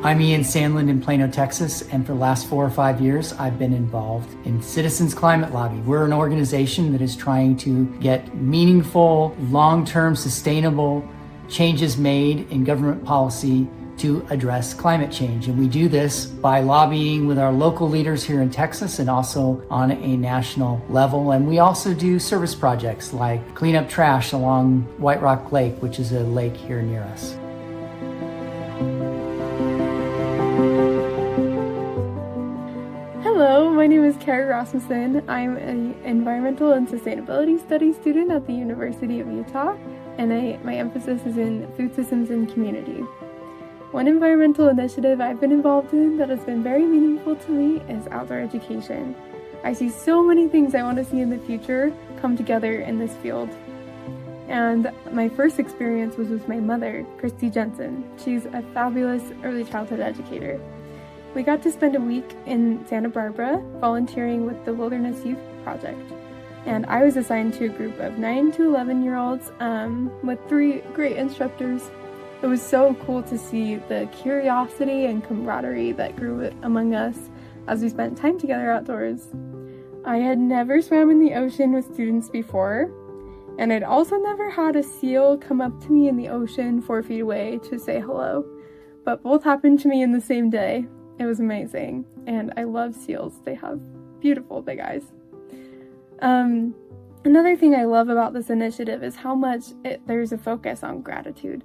I'm Ian Sandlin in Plano, Texas, and for the last 4 or 5 years, I've been involved in Citizens Climate Lobby. We're an organization that is trying to get meaningful, long-term, sustainable changes made in government policy to address climate change. And we do this by lobbying with our local leaders here in Texas and also on a national level. And we also do service projects like clean up trash along White Rock Lake, which is a lake here near us. Hello, my name is Carrie Rasmussen. I'm an environmental and sustainability studies student at the University of Utah, and my emphasis is in food systems and community. One environmental initiative I've been involved in that has been very meaningful to me is outdoor education. I see so many things I want to see in the future come together in this field. And my first experience was with my mother, Christy Jensen. She's a fabulous early childhood educator. We got to spend a week in Santa Barbara volunteering with the Wilderness Youth Project. And I was assigned to a group of 9 to 11-year-olds with 3 great instructors. It was so cool to see the curiosity and camaraderie that grew among us as we spent time together outdoors. I had never swam in the ocean with students before, and I'd also never had a seal come up to me in the ocean 4 feet away to say hello. But both happened to me in the same day. It was amazing, and I love seals. They have beautiful big eyes. Another thing I love about this initiative is how much there's a focus on gratitude.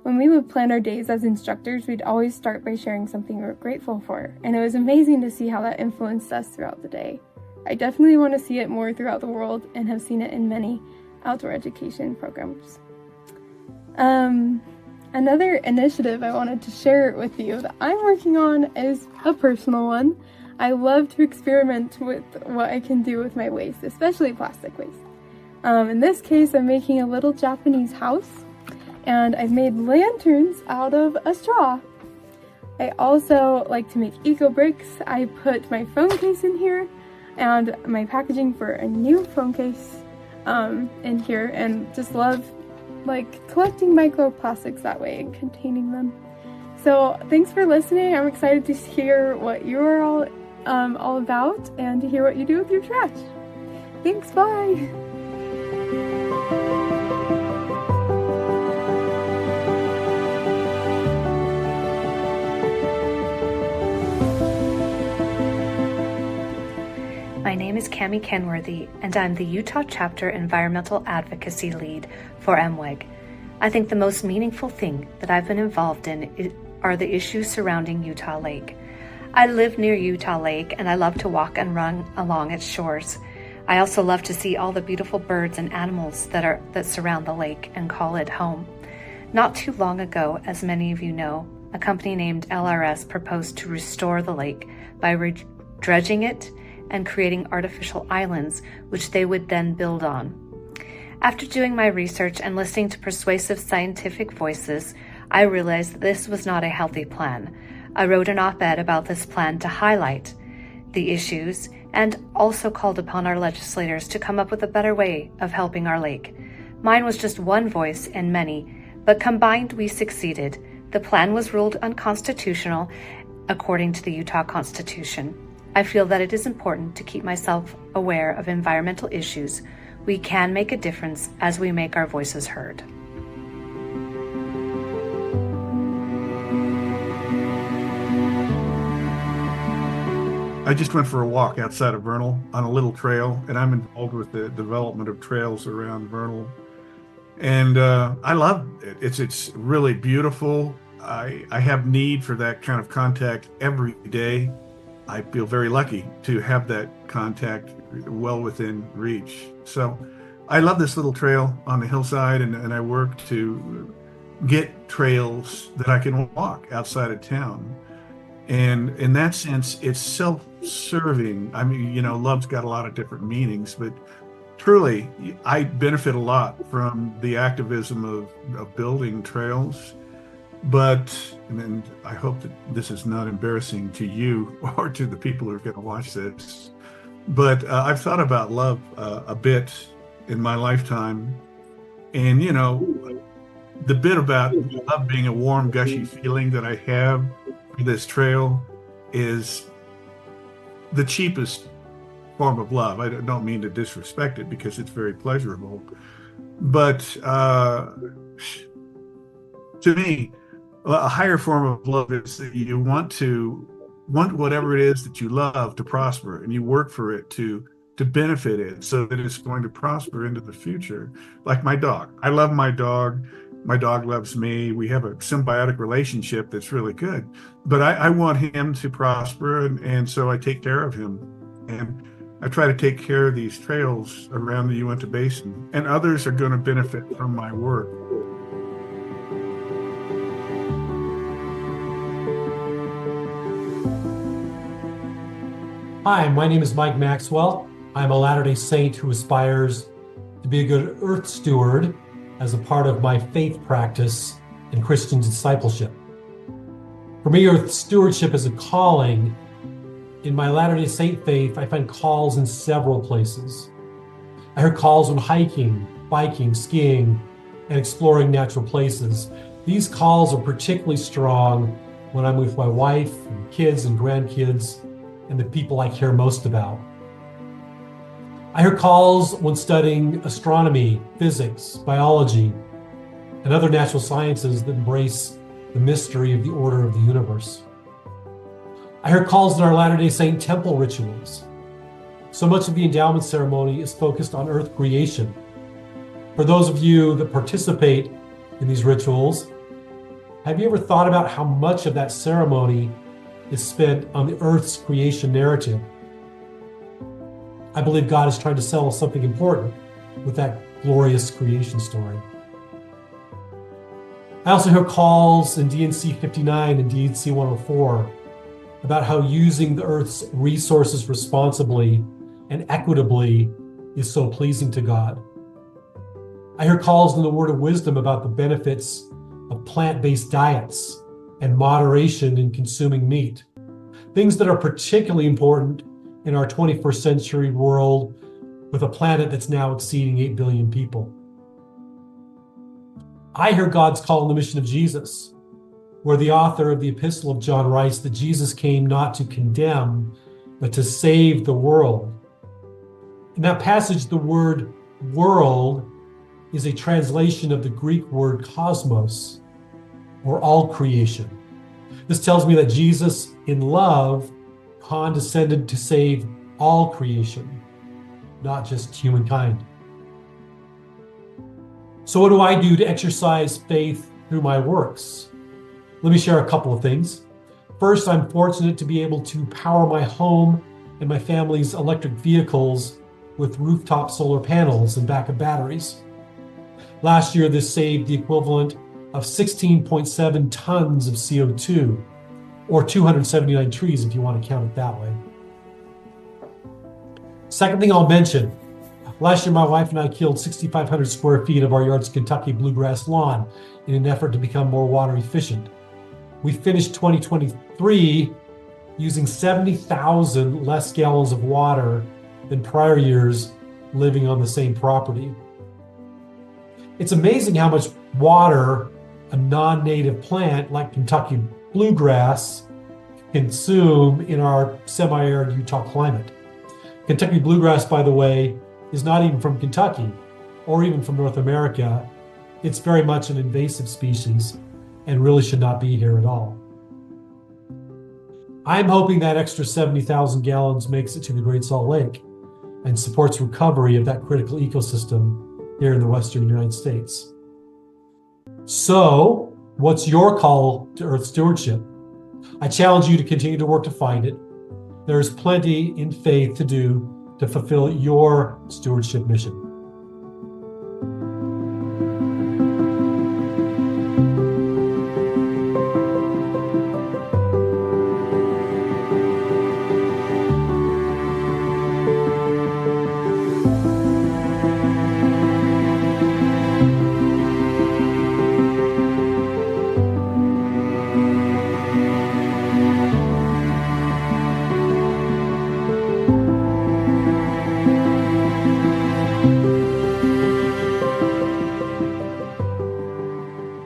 When we would plan our days as instructors, we'd always start by sharing something we were grateful for, and it was amazing to see how that influenced us throughout the day. I definitely want to see it more throughout the world and have seen it in many outdoor education programs. Another initiative I wanted to share with you that I'm working on is a personal one. I love to experiment with what I can do with my waste, especially plastic waste. In this case, I'm making a little Japanese house, and I've made lanterns out of a straw. I also like to make eco bricks. I put my phone case in here and my packaging for a new phone case in here, and just love collecting microplastics that way and containing them. So thanks for listening. I'm excited to hear what you're all about and to hear what you do with your trash. Thanks, bye. My name is Cami Kenworthy, and I'm the Utah Chapter Environmental Advocacy Lead for MWEG. I think the most meaningful thing that I've been involved in are the issues surrounding Utah Lake. I live near Utah Lake, and I love to walk and run along its shores. I also love to see all the beautiful birds and animals that surround the lake and call it home. Not too long ago, as many of you know, a company named LRS proposed to restore the lake by dredging it and creating artificial islands, which they would then build on. After doing my research and listening to persuasive scientific voices, I realized that this was not a healthy plan. I wrote an op-ed about this plan to highlight the issues and also called upon our legislators to come up with a better way of helping our lake. Mine was just one voice in many, but combined we succeeded. The plan was ruled unconstitutional according to the Utah Constitution. I feel that it is important to keep myself aware of environmental issues. We can make a difference as we make our voices heard. I just went for a walk outside of Vernal on a little trail, and I'm involved with the development of trails around Vernal. And I love it. It's really beautiful. I have need for that kind of contact every day. I feel very lucky to have that contact well within reach. So I love this little trail on the hillside, and I work to get trails that I can walk outside of town. And in that sense, it's self-serving. I mean, love's got a lot of different meanings, but truly, I benefit a lot from the activism of building trails. And I hope that this is not embarrassing to you or to the people who are going to watch this, but I've thought about love a bit in my lifetime. And, the bit about love being a warm, gushy feeling that I have this trail is the cheapest form of love. I don't mean to disrespect it because it's very pleasurable. But to me, a higher form of love is that you want whatever it is that you love to prosper, and you work for it to benefit it so that it's going to prosper into the future. Like my dog. I love my dog. My dog loves me. We have a symbiotic relationship that's really good. But I want him to prosper, and so I take care of him. And I try to take care of these trails around the Uinta Basin, and others are going to benefit from my work. Hi, my name is Mike Maxwell. I'm a Latter-day Saint who aspires to be a good earth steward as a part of my faith practice and Christian discipleship. For me, earth stewardship is a calling. In my Latter-day Saint faith, I find calls in several places. I heard calls on hiking, biking, skiing, and exploring natural places. These calls are particularly strong when I'm with my wife and kids and grandkids and the people I care most about. I heard calls when studying astronomy, physics, biology, and other natural sciences that embrace the mystery of the order of the universe. I heard calls in our Latter-day Saint temple rituals. So much of the endowment ceremony is focused on earth creation. For those of you that participate in these rituals, have you ever thought about how much of that ceremony is spent on the earth's creation narrative? I believe God is trying to sell us something important with that glorious creation story. I also hear calls in D&C 59 and D&C 104 about how using the earth's resources responsibly and equitably is so pleasing to God. I hear calls in the word of wisdom about the benefits of plant-based diets and moderation in consuming meat, things that are particularly important in our 21st century world with a planet that's now exceeding 8 billion people. I hear God's call in the mission of Jesus, where the author of the Epistle of John writes that Jesus came not to condemn, but to save the world. In that passage, the word world is a translation of the Greek word cosmos, or all creation. This tells me that Jesus, in love, condescended to save all creation, not just humankind. So what do I do to exercise faith through my works? Let me share a couple of things. First, I'm fortunate to be able to power my home and my family's electric vehicles with rooftop solar panels and backup batteries. Last year, this saved the equivalent of 16.7 tons of CO2, or 279 trees if you want to count it that way. Second thing I'll mention, last year my wife and I killed 6,500 square feet of our yard's Kentucky bluegrass lawn in an effort to become more water efficient. We finished 2023 using 70,000 less gallons of water than prior years living on the same property. It's amazing how much water a non-native plant like Kentucky bluegrass consume in our semi-arid Utah climate. Kentucky bluegrass, by the way, is not even from Kentucky or even from North America. It's very much an invasive species and really should not be here at all. I'm hoping that extra 70,000 gallons makes it to the Great Salt Lake and supports recovery of that critical ecosystem here in the Western United States. So, what's your call to earth stewardship? I challenge you to continue to work to find it. There is plenty in faith to do to fulfill your stewardship mission.